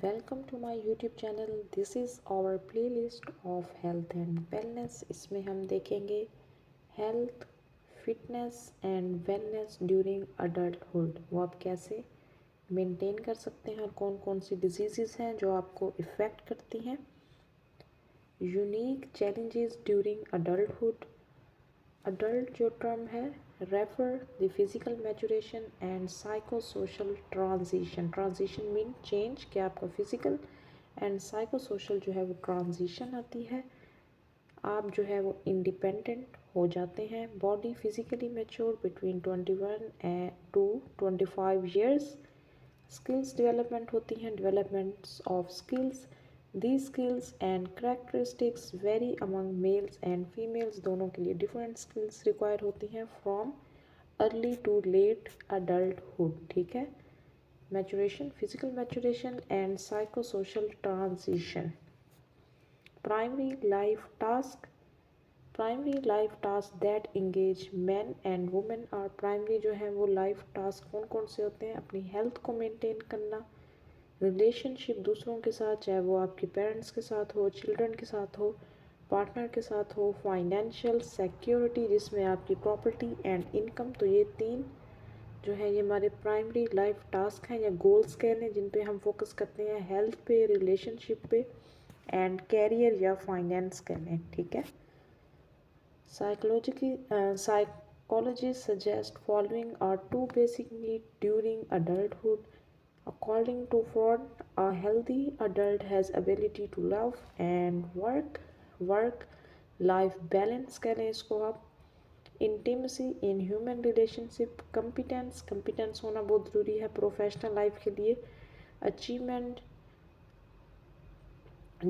Welcome to my YouTube channel. This is our playlist of health and wellness. इसमें हम देखेंगे health, fitness and wellness during adulthood. वो आप कैसे maintain कर सकते हैं और कौन कौन सी डिजीज़ हैं जो आपको इफ़ेक्ट करती हैं। Unique challenges during adulthood. Adult जो टर्म है refer the physical maturation and psycho social transition mean change कि आपका फिजिकल एंड साइको सोशल जो है वो ट्रांजिशन आती है। आप जो है वो इंडिपेंडेंट हो जाते हैं। Body physically mature between 21 to 25 years. Skills development होती हैं, developments of skills. these skills and characteristics vary among males and females। दोनों के लिए different skills require होती हैं from early to late adulthood। ठीक है। maturation, physical maturation and psychosocial transition। primary life task। Primary life task that engage man and women और primary जो है वो लाइफ टास्क कौन कौन से होते हैं। अपनी हेल्थ को मेंटेन करना, रिलेशनशिप दूसरों के साथ, चाहे वो आपके पेरेंट्स के साथ हो, चिल्ड्रन के साथ हो, पार्टनर के साथ हो, फाइनेंशियल सिक्योरिटी जिसमें आपकी प्रॉपर्टी एंड इनकम। तो ये तीन जो है ये हमारे प्राइमरी लाइफ टास्क हैं या गोल्स कह लें, जिन पे हम फोकस करते हैं। हेल्थ पे, रिलेशनशिप पे एंड कैरियर या फाइनेंस कह लें। ठीक है। Psychologists suggest following are two basic needs during adulthood. According to Freud, a healthy adult has ability to love and work-life balance कह लें इसको आप। Intimacy in human relationship, competence होना बहुत ज़रूरी है प्रोफेशनल लाइफ के लिए। Achievement,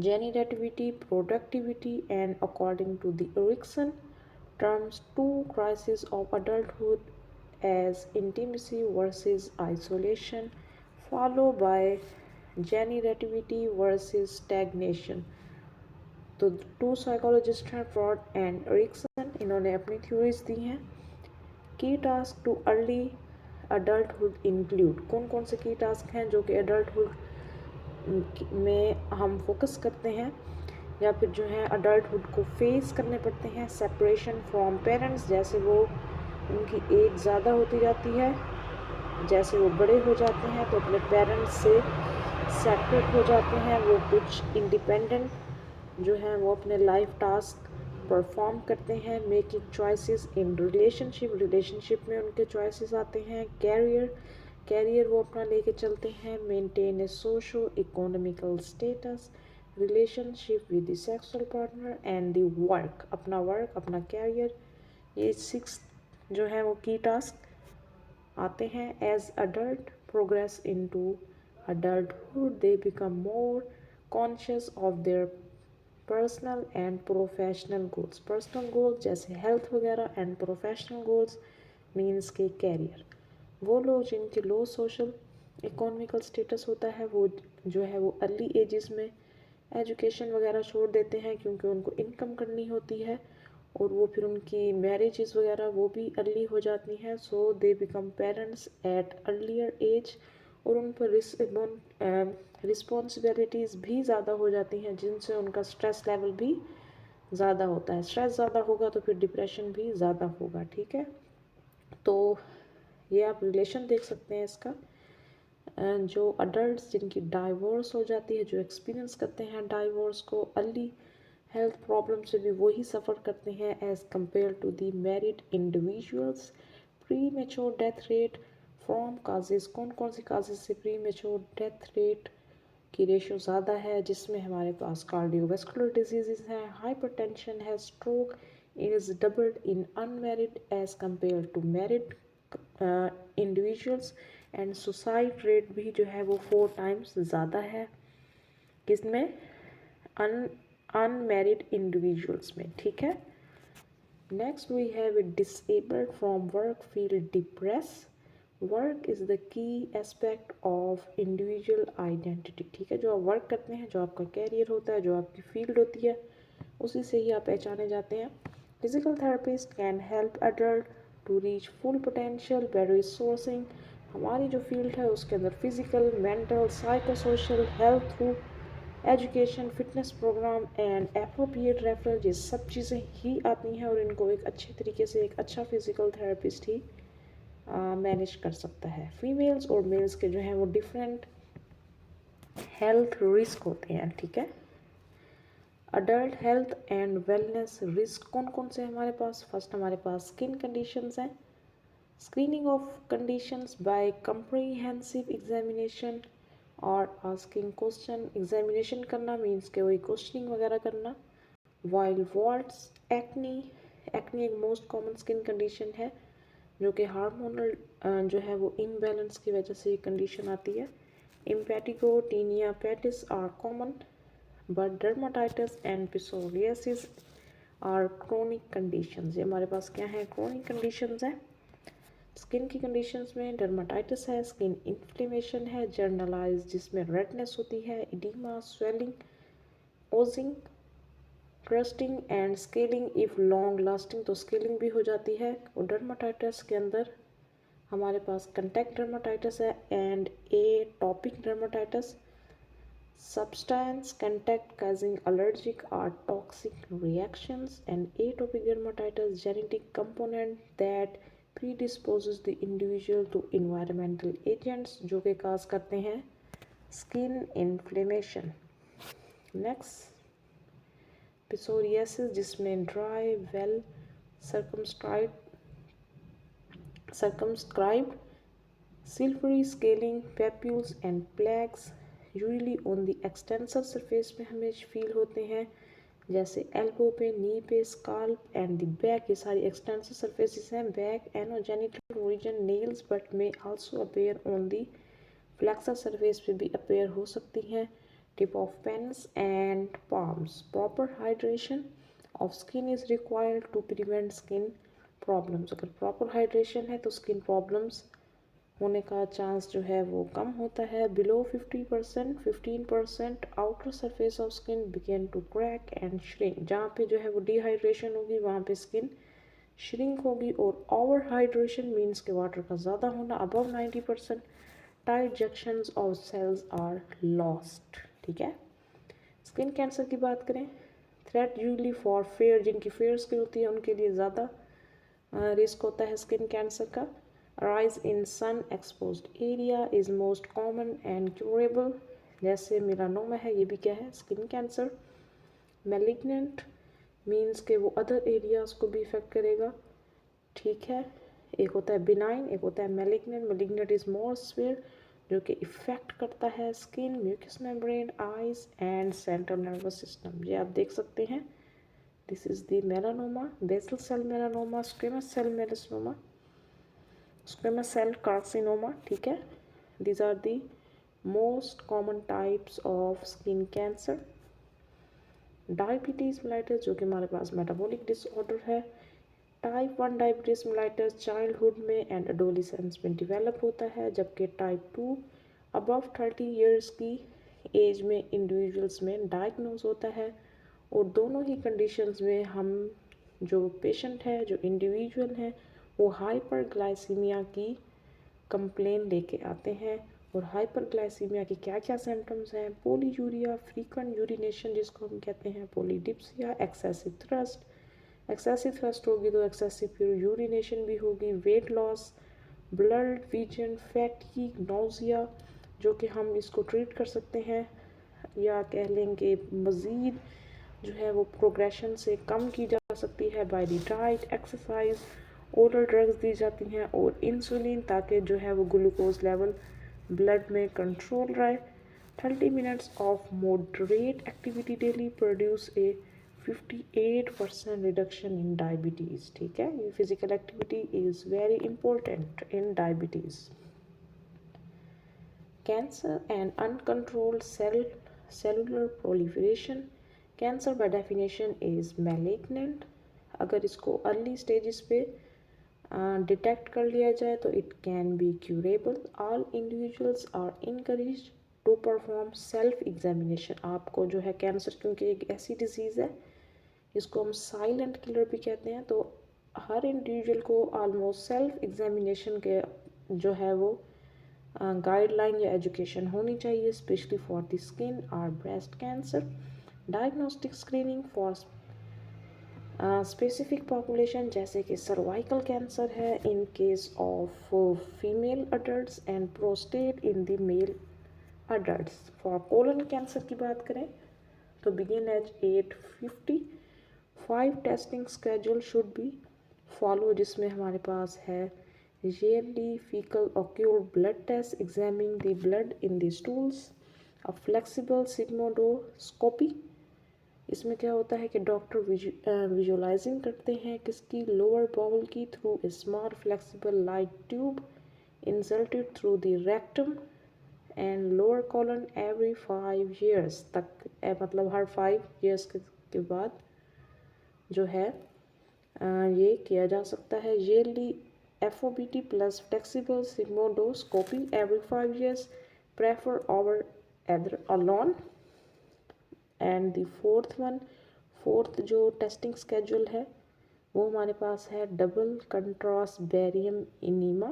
generativity, productivity, and according to the Erikson terms two crises of adulthood as intimacy versus isolation, followed by generativity versus stagnation। तो टू साइकोलॉजिस्ट हैं fraud and Ericsson. इन्होंने अपनी थ्योरीज दी हैं। की task too early adulthood include, कौन कौन से की टास्क हैं जो कि अडल्टहुड में हम फोकस करते हैं या फिर जो है अडल्टहुड को फेस करने पड़ते हैं। सेपरेशन फ्रॉम पेरेंट्स, जैसे वो उनकी एज ज़्यादा होती जाती है, जैसे वो बड़े हो जाते हैं तो अपने पेरेंट्स से सेपरेट हो जाते हैं। वो कुछ इंडिपेंडेंट जो है वो अपने लाइफ टास्क परफॉर्म करते हैं। मेकिंग चॉइसेस इन रिलेशनशिप में उनके चॉइसेस आते हैं। कैरियर वो अपना लेके चलते हैं। Maintain a socio economical status, relationship with the sexual partner and the work, अपना वर्क, अपना कैरियर। ये 6 जो है वो की टास्क आते हैं। As adult progress into adulthood they become more conscious of their personal and professional goals. Personal goals जैसे हेल्थ वगैरह एंड प्रोफेशनल गोल्स मीन्स के कैरियर। वो लोग जिनके लो सोशल इकोनॉमिकल स्टेटस होता है वो जो है वो अर्ली एजेस में एजुकेशन वगैरह छोड़ देते हैं क्योंकि उनको इनकम करनी होती है और वो फिर उनकी मैरिजेस वगैरह वो भी अर्ली हो जाती हैं। So they become parents at earlier age और उन पर रिस्पॉन्सिबिलिटीज़ भी ज़्यादा हो जाती हैं जिनसे उनका स्ट्रेस लेवल भी ज़्यादा होता है। स्ट्रेस ज़्यादा होगा तो फिर डिप्रेशन भी ज़्यादा होगा। ठीक है। तो ये आप रिलेशन देख सकते हैं इसका। जो अडल्ट जिनकी डाइवोर्स हो जाती है, जो एक्सपीरियंस करते हैं डाइवोर्स को, अर्ली हेल्थ प्रॉब्लम से भी वही सफ़र करते हैं as compare to the married individuals. Premature death rate from causes, कौन कौन सी काजेज़ से प्री मेच्योर डेथ रेट की रेशो ज़्यादा है, जिसमें हमारे पास कार्डियोवास्कुलर डिजीज़ हैं, हाइपरटेंशन है, stroke is doubled in unmarried as compare to married individuals and suicide rate भी जो है वो 4 टाइम्स ज़्यादा है किसमें, अनमैरिड इंडिविजुअल्स में। ठीक है। Next we have it disabled from work feel depress. Work is the key aspect of individual identity. ठीक है। जो आप वर्क करते हैं, जो आपका कैरियर होता है, जो आपकी फील्ड होती है, उसी से ही आप पहचाने जाते हैं। Physical therapist can help adult to reach full potential by resourcing हमारी जो फील्ड है उसके अंदर physical, mental, psycho social health through education, fitness program and appropriate referral, ये सब चीज़ें ही आती हैं और इनको एक अच्छे तरीके से एक अच्छा फिजिकल थेरेपिस्ट ही मैनेज कर सकता है। फीमेल्स और मेल्स के जो हैं वो डिफरेंट हेल्थ रिस्क होते हैं, ठीक है। Adult health and wellness risk कौन कौन से हमारे पास? फर्स्ट हमारे पास स्किन कंडीशंस हैं। Screening of conditions by comprehensive examination और आस्किंग क्वेश्चन। एग्जामिनेशन करना मीन्स के वही क्वेश्चनिंग वगैरह करना। Viral warts, acne. एक्नी एक मोस्ट कॉमन स्किन कंडीशन है जो कि हार्मोनल जो है वो इम्बैलेंस की वजह से ये कंडीशन आती है। Impetigo, tinea pedis are common but dermatitis and psoriasis are chronic conditions. ये हमारे पास क्या है? क्रोनिक कंडीशंस हैं। स्किन की कंडीशंस में डर्माटाइटिस है, स्किन इन्फ्लेमेशन है, जर्नलाइज जिसमें रेडनेस होती है, oedema, swelling, oozing, crusting and scaling. If long lasting तो स्केलिंग भी हो जाती है। और डर्माटाइटिस के अंदर हमारे पास कंटैक्ट डर्माटाइटिस है and atopic dermatitis. Substance contact causing allergic or toxic reactions, and atopic dermatitis genetic component that predisposes the individual to environmental agents जो कि cause करते हैं skin inflammation। Next, psoriasis जिसमें dry well circumscribed silvery scaling papules and plaques usually on the extensor surface में हमें feel होते हैं, जैसे एल्बो पे, नी पे, स्काल्प एंड द बैक। ये सारी एक्सटेंसर सरफेसेस हैं। Back anogenital region nails but may also appear on the flexor surface पे भी अपेयर हो सकती हैं। Tip of pens and palms. Proper hydration of skin is required to prevent skin problems. अगर proper hydration है तो skin problems होने का चांस जो है वो कम होता है। Below 50%, 15% outer surface of skin begin to crack and shrink. जहाँ पे जो है वो डिहाइड्रेशन होगी वहाँ पे स्किन श्रिंक होगी। और ओवर हाइड्रेशन मीन्स के वाटर का ज़्यादा होना, above 90%, tight junctions of cells are lost, ठीक है। स्किन कैंसर की बात करें, थ्रेट यूजली फॉर फेयर, जिनकी फेयर स्किन होती है उनके लिए ज़्यादा रिस्क होता है स्किन कैंसर का। Rise in sun exposed area is most common and curable, जैसे मेलानोमा है, ये भी क्या है? Skin cancer. मैलिग्नेंट मीन्स के वो अदर एरियाज को भी इफेक्ट करेगा, ठीक है। एक होता है बिनाइन, एक होता है malignant. Malignant is more severe, जो कि इफेक्ट करता है skin, mucous membrane, eyes and central nervous system. ये आप देख सकते हैं। This is the melanoma, basal cell melanoma, squamous cell melanoma, squamous cell carcinoma, ठीक है। These are the most common types of skin cancer। Diabetes mellitus जो कि हमारे पास मेटाबॉलिक डिसऑर्डर है। टाइप 1 डायबिटीज़ मेलाइटिस चाइल्डहुड में एंड एडोलिसेंस में develop होता है, जबकि टाइप 2 अबव 30 ईयर्स की एज में इंडिविजुअल्स में डायग्नोज होता है। और दोनों ही कंडीशंस में हम जो पेशेंट है, जो इंडिविजुअल है, वो हाइपरग्लाइसीमिया की कंप्लेन लेके आते हैं। और हाइपरग्लाइसीमिया के क्या क्या सिम्टम्स हैं? पोलीयूरिया, फ्रीक्वेंट यूरिनेशन जिसको हम कहते हैं, पोलीडिप्सिया, एक्सेसिव थ्रस्ट। एक्सेसिव थ्रस्ट होगी तो एक्सेसिव यूरिनेशन भी होगी। Weight loss, blood vision, fatigue, nausea, जो कि हम इसको ट्रीट कर सकते हैं, या कह लेंगे मज़ीद जो है वो प्रोग्रेशन से कम की जा सकती है by the diet, exercise. Oral drugs दी जाती हैं और इंसुलिन, ताकि जो है वो ग्लूकोज लेवल ब्लड में कंट्रोल रहे। 30 minutes of moderate activity daily produce a 58% reduction in diabetes, ठीक है। ये physical activity is very important in diabetes. Cancer and uncontrolled cellular proliferation. Cancer by definition is malignant. अगर इसको early stages पे detect कर लिया जाए तो it can be curable. All individuals are encouraged to perform self examination. आपको जो है कैंसर, क्योंकि एक ऐसी डिजीज़ है इसको हम साइलेंट किलर भी कहते हैं, तो हर इंडिविजुअल को ऑलमोस्ट सेल्फ एग्जामिनेशन के जो है वो गाइडलाइन या एजुकेशन होनी चाहिए स्पेशली फॉर द स्किन और breast cancer. Diagnostic screening for specific population जैसे कि सर्वाइकल कैंसर है in case of female adults and prostate in the male adults. For colon cancer की बात करें तो begin age 850 5 testing schedule should be follow, जिसमें हमारे पास है yearly fecal occult blood test examining the blood in the stools, a flexible sigmoidoscopy। इसमें क्या होता है कि डॉक्टर विजुअलाइजिंग करते हैं किसकी, लोअर बाउल की, through a small flexible light tube inserted through the rectum and lower colon every 5 years तक, मतलब हर 5 years के बाद जो है ये किया जा सकता है। yearly FOBT plus flexible sigmoidoscopy every 5 years prefer over either alone। And the fourth जो टेस्टिंग स्केड्यूल है वो हमारे पास है double contrast barium enema,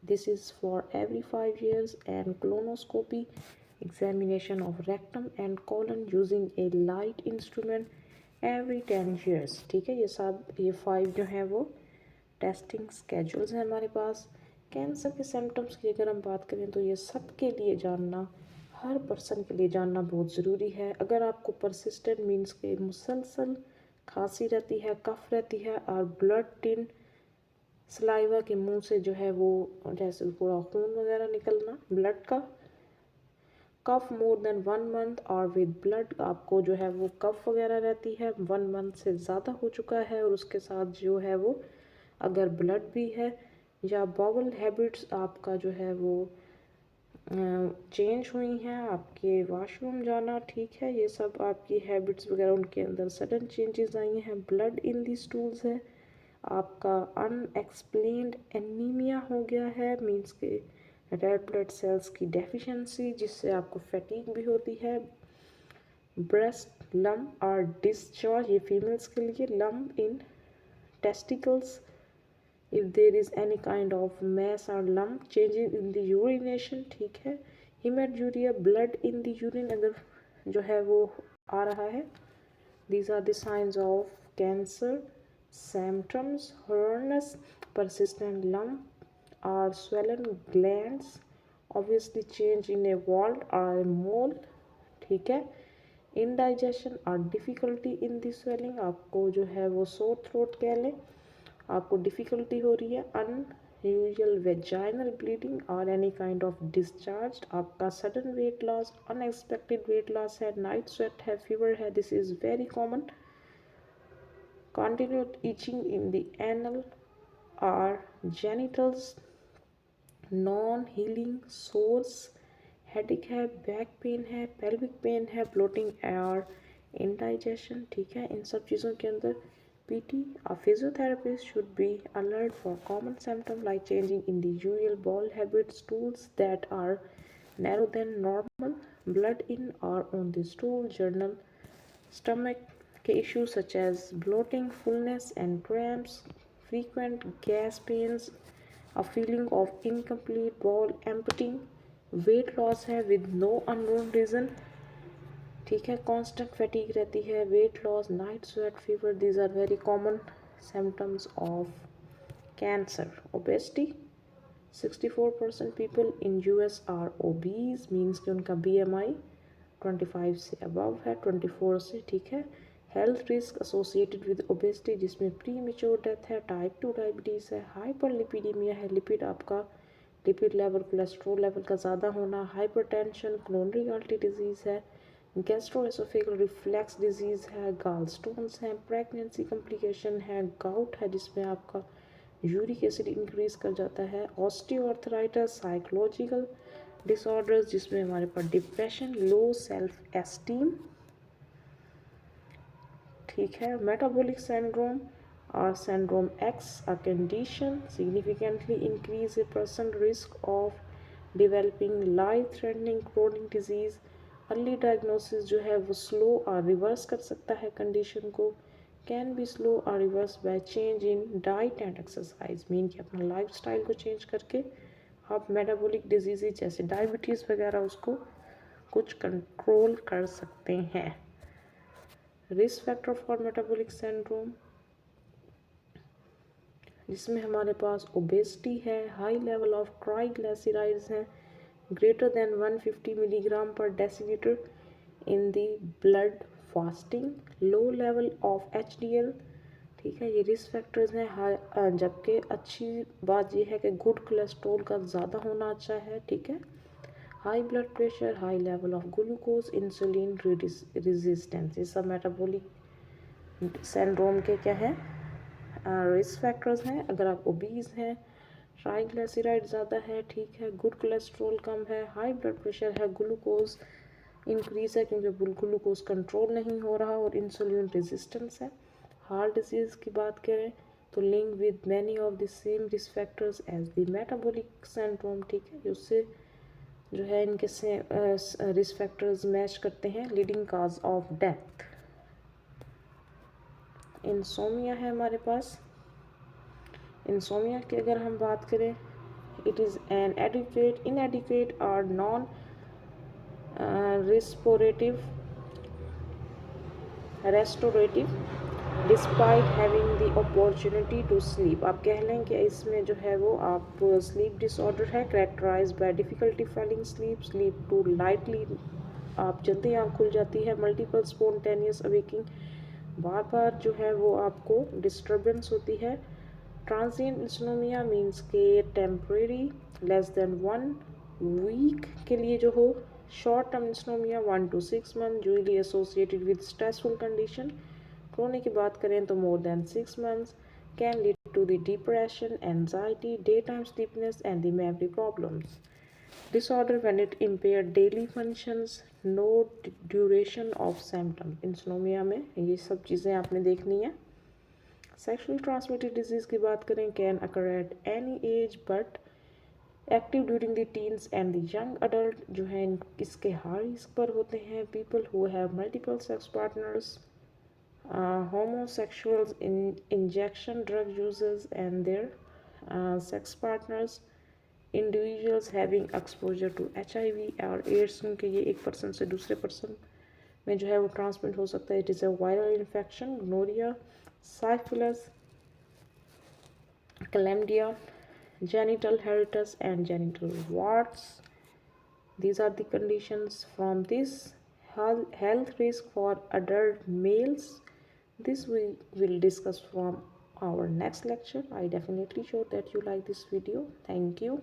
this is for every 5 years and colonoscopy examination of rectum and colon using a light instrument every 10 years। ठीक है, ये 5 जो हैं वो टेस्टिंग स्केड्यूल्स हैं हमारे पास। कैंसर के सिम्टम्स की अगर हम बात करें तो ये सबके लिए जानना, हर पर्सन के लिए जानना बहुत ज़रूरी है। अगर आपको परसिस्टेंट मीन्स के मुसलसल खांसी रहती है, कफ रहती है और ब्लड टिन सलाइवा के मुंह से जो है वो जैसे पूरा खून वगैरह निकलना ब्लड का, कफ मोर देन 1 month और विद ब्लड आपको जो है वो कफ वगैरह रहती है 1 month से ज़्यादा हो चुका है और उसके साथ जो है वो अगर ब्लड भी है, या बाउल हैबिट्स आपका जो है वो चेंज हुई हैं, आपके वॉशरूम जाना, ठीक है, ये सब आपकी हैबिट्स वगैरह उनके अंदर सडन चेंजेस आई हैं, ब्लड इन दी स्टूल्स है, आपका अनएक्सप्लेन्ड एनीमिया हो गया है मींस के रेड ब्लड सेल्स की डेफिशिएंसी जिससे आपको फैटीग भी होती है, ब्रेस्ट लम्प और डिस्चार्ज, ये फीमेल्स के लिए, lump in testicles if there is any kind of mass or lump changing in the urination, ठीक है, hematuricia blood in the urine अगर जो है वो आ रहा है, these are the signs of cancer symptoms। horrendous persistent lump or swollen glands, obviously change in a wart or a mole, ठीक है, indigestion और difficulty in the swelling, आपको जो है वो sore throat कह लें, आपको डिफ़िकल्टी हो रही है, अनयूजुअल वेजाइनल ब्लीडिंग और एनी काइंड ऑफ डिस्चार्ज, आपका sudden weight loss, unexpected weight loss है, नाइट स्वेट है, फीवर है, this is very common, continued itching in the anal और genitals, non healing sores, headache है, बैक पेन है, pelvic pain है, bloating और indigestion, ठीक है, इन सब चीज़ों के अंदर PT, a physiotherapist should be alert for common symptoms like changing in the usual bowel habits, stools that are narrower than normal, blood in or on the stool, journal, stomach issues such as bloating, fullness and cramps, frequent gas pains, a feeling of incomplete bowel emptying, weight loss है with no unknown reason, ठीक है, constant fatigue रहती है, weight loss, night sweat, fever, these are very common symptoms of cancer. Obesity, 64% people in US are obese means कि उनका BMI 25 से above है, 24 से, ठीक है। Health risk associated with obesity जिसमें प्री मेच्योर डेथ है, टाइप 2 डायबिटीज़ है, हाइपरलिपिडीमिया है, लिपिड आपका लिपिड लेवल कोलेस्ट्रॉल लेवल का ज़्यादा होना, हाइपरटेंशन, कोरोनरी आर्टरी डिजीज़ है, गैस्ट्रोएसोफेगल रिफ्लैक्स डिजीज़ है, गाल स्टोन्स हैं, प्रेगनेंसी कॉम्प्लिकेशन है, गाउट है जिसमें आपका यूरिक एसिड इंक्रीज कर जाता है, ऑस्टियोआर्थराइटिस, साइकोलॉजिकल डिसऑर्डर्स जिसमें हमारे पास डिप्रेशन, लो सेल्फ एस्टीम, ठीक है, मेटाबॉलिक सिंड्रोम और syndrome x, a condition significantly increase a person risk of developing life threatening chronic disease, early diagnosis जो है वो स्लो और रिवर्स कर सकता है कंडीशन को, कैन बी स्लो और reverse by change in diet and exercise, mean कि अपना लाइफस्टाइल को चेंज करके आप मेटाबॉलिक डिजीज़ जैसे डायबिटीज़ वगैरह उसको कुछ कंट्रोल कर सकते हैं। Risk factor for metabolic syndrome, जिसमें हमारे पास ओबेसिटी है, हाई लेवल ऑफ ट्राइग्लिसराइड्स हैं ग्रेटर देन 150 मिलीग्राम पर decilitre in the blood, fasting, low level of HDL। ठीक है, ये रिस्क फैक्टर्स हैं। जबकि अच्छी बात यह है कि गुड कोलेस्ट्रॉल का ज़्यादा होना अच्छा है। ठीक है, high blood pressure, high level of glucose, insulin resistance, ये सब मेटाबॉलिक सिंड्रोम के क्या है, रिस्क फैक्टर्स हैं। अगर आप ओबीज हैं, ट्राइग्लिसराइड ज़्यादा है, ठीक है, गुड कोलेस्ट्रॉल कम है, हाई ब्लड प्रेशर है, ग्लूकोज इंक्रीज है क्योंकि ग्लूकोज कंट्रोल नहीं हो रहा, और इंसुलिन रेजिस्टेंस है। हार्ट डिजीज़ की बात करें तो link with many of the same risk factors as the metabolic syndrome. ठीक है, उससे जो है इनके से रिस्क फैक्टर्स मैच करते हैं। Leading cause of death, insomnia है हमारे पास। इंसोमिया की अगर हम बात करें, it is an adequate inadequate or non restorative restorative despite having the opportunity to sleep. आप कह लें कि इसमें जो है वो आप स्लीप डिसऑर्डर है, characterised by difficulty falling sleep, sleep too lightly, आप जल्दी आँख खुल जाती है, मल्टीपल स्पॉन्टेनियस अवेकिंग, बार बार जो है वो आपको डिस्टर्बेंस होती है। ट्रांजिएंट इंसोम्निया मीन्स के टेम्परेरी, लेस देन 1 वीक के लिए जो हो। Short term insomnia 1 to 6 months, usually associated with stressful condition. Chronic की बात करें तो more than 6 months, can lead to the depression, anxiety, day time sleepiness and the memory problems. Disorder when it impaired daily functions, no duration of symptom। Insomnia में ये सब चीज़ें आपने देखनी है। सेक्सुअली ट्रांसमिटेड डिजीज़ की बात करें, can occur at any as but active during the teens and the young adult, जो है इसके हाई रिस्क पर होते हैं। People who have multiple sex partners, homosexuals, injection drug users and their sex partners, individuals having exposure to HIV और ads, क्योंकि ये एक पर्सन से दूसरे पर्सन में जो है वो ट्रांसमिट हो सकता है। It is a viral infection, gonorrhoea, syphilis, chlamydia, genital herpes and genital warts. These are the conditions from this health risk for adult males. This we will discuss from our next lecture. I definitely sure that you like this video. Thank you.